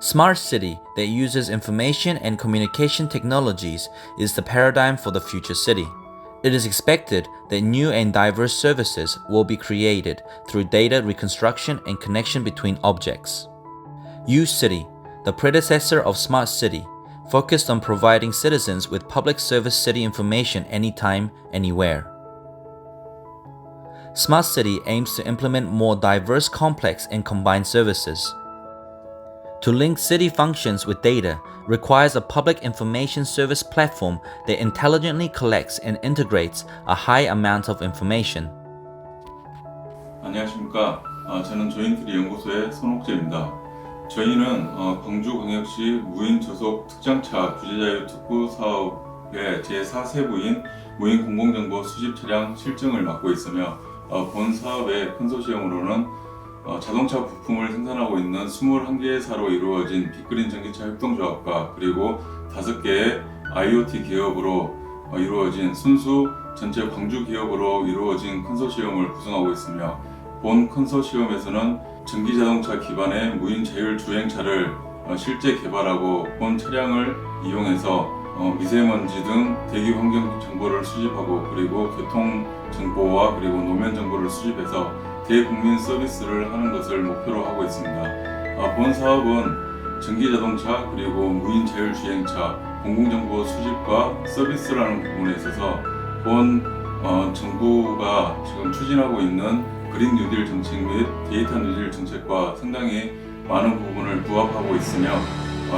Smart city that uses information and communication technologies is the paradigm for the future city. It is expected that new and diverse services will be created through data reconstruction and connection between objects. U-city, the predecessor of smart city, focused on providing citizens with public service city information anytime, anywhere. Smart city aims to implement more diverse, complex, and combined services. To link city functions with data requires a public information service platform that intelligently collects and integrates a high amount of information. 안녕하십니까. 저는 조인트리 연구소의 손옥재입니다. 저희는 광주광역시 무인저속특장차 주제자유특구 사업의 제4세부인 무인공공정보수집차량 실증을 맡고 있으며 본 사업의 컨소시엄으로는 자동차 부품을 생산하고 있는 21개사로 이루어진 빛그린전기차 협동조합과 그리고 5개의 IoT 기업으로 이루어진 순수 전체 광주 기업으로 이루어진 컨소시엄을 구성하고 있으며 본 컨소시엄에서는 전기자동차 기반의 무인 자율 주행차를 실제 개발하고 본 차량을 이용해서 미세먼지 등 대기 환경 정보를 수집하고 그리고 교통 정보와 그리고 노면 정보를 수집해서 대국민 서비스를 하는 것을 목표로 하고 있습니다. 본 사업은 전기자동차 그리고 무인 자율주행차 공공정보 수집과 서비스라는 부분에 있어서 본 정부가 지금 추진하고 있는 그린뉴딜 정책 및 데이터 뉴딜 정책과 상당히 많은 부분을 부합하고 있으며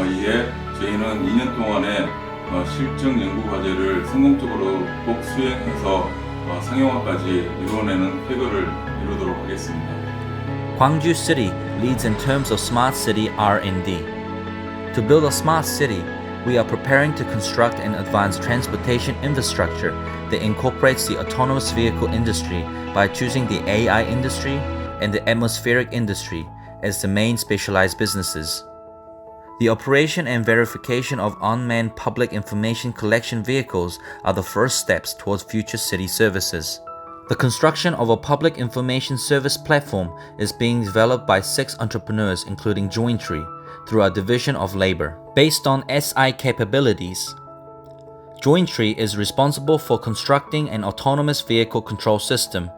이에 저희는 2년 동안의 실증 연구 과제를 성공적으로 꼭 수행해서 상용화까지 이루어내는 쾌거를 이루도록 하겠습니다. Gwangju City leads in terms of smart city R&D. To build a smart city, we are preparing to construct an advanced transportation infrastructure that incorporates the autonomous vehicle industry by choosing the AI industry and the atmospheric industry as the main specialized businesses. The operation and verification of unmanned public information collection vehicles are the first steps towards future city services. The construction of a public information service platform is being developed by 6 entrepreneurs including Jointree through our division of labor. Based on SI capabilities, Jointree is responsible for constructing an autonomous vehicle control system,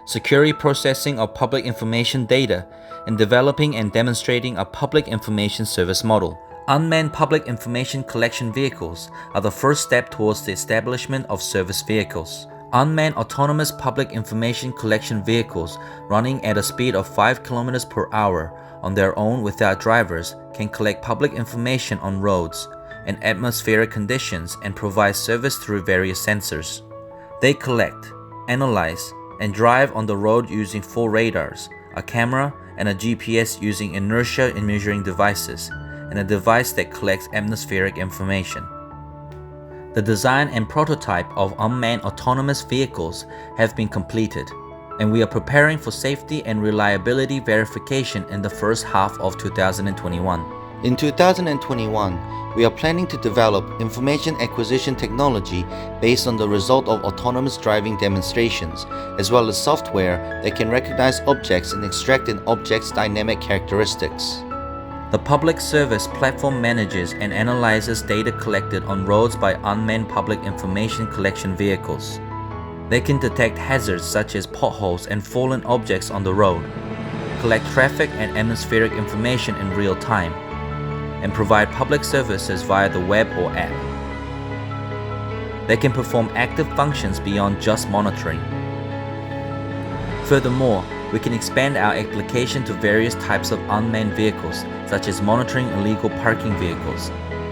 security processing of public information data, and developing and demonstrating a public information service model. Unmanned public information collection vehicles are the first step towards the establishment of service vehicles. Unmanned autonomous public information collection vehicles running at a speed of 5 km per hour on their own without drivers can collect public information on roads and atmospheric conditions and provide service through various sensors. They collect, analyze, and drive on the road using 4 radars, a camera, and a GPS using inertia measuring devices, and a device that collects atmospheric information. The design and prototype of unmanned autonomous vehicles have been completed, and we are preparing for safety and reliability verification in the first half of 2021. In 2021, we are planning to develop information acquisition technology based on the result of autonomous driving demonstrations, as well as software that can recognize objects and extract an object's dynamic characteristics. The public service platform manages and analyzes data collected on roads by unmanned public information collection vehicles. They can detect hazards such as potholes and fallen objects on the road, collect traffic and atmospheric information in real time, and provide public services via the web or app. They can perform active functions beyond just monitoring. Furthermore, we can expand our application to various types of unmanned vehicles, such as monitoring illegal parking vehicles,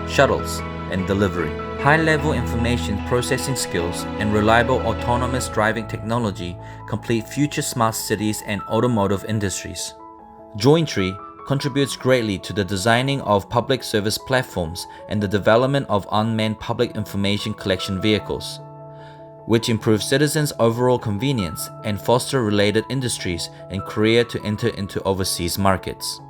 shuttles, and delivery. High-level information processing skills and reliable autonomous driving technology complete future smart cities and automotive industries. Jointree contributes greatly to the designing of public service platforms and the development of unmanned public information collection vehicles, which improve citizens' overall convenience and foster related industries in Korea to enter into overseas markets.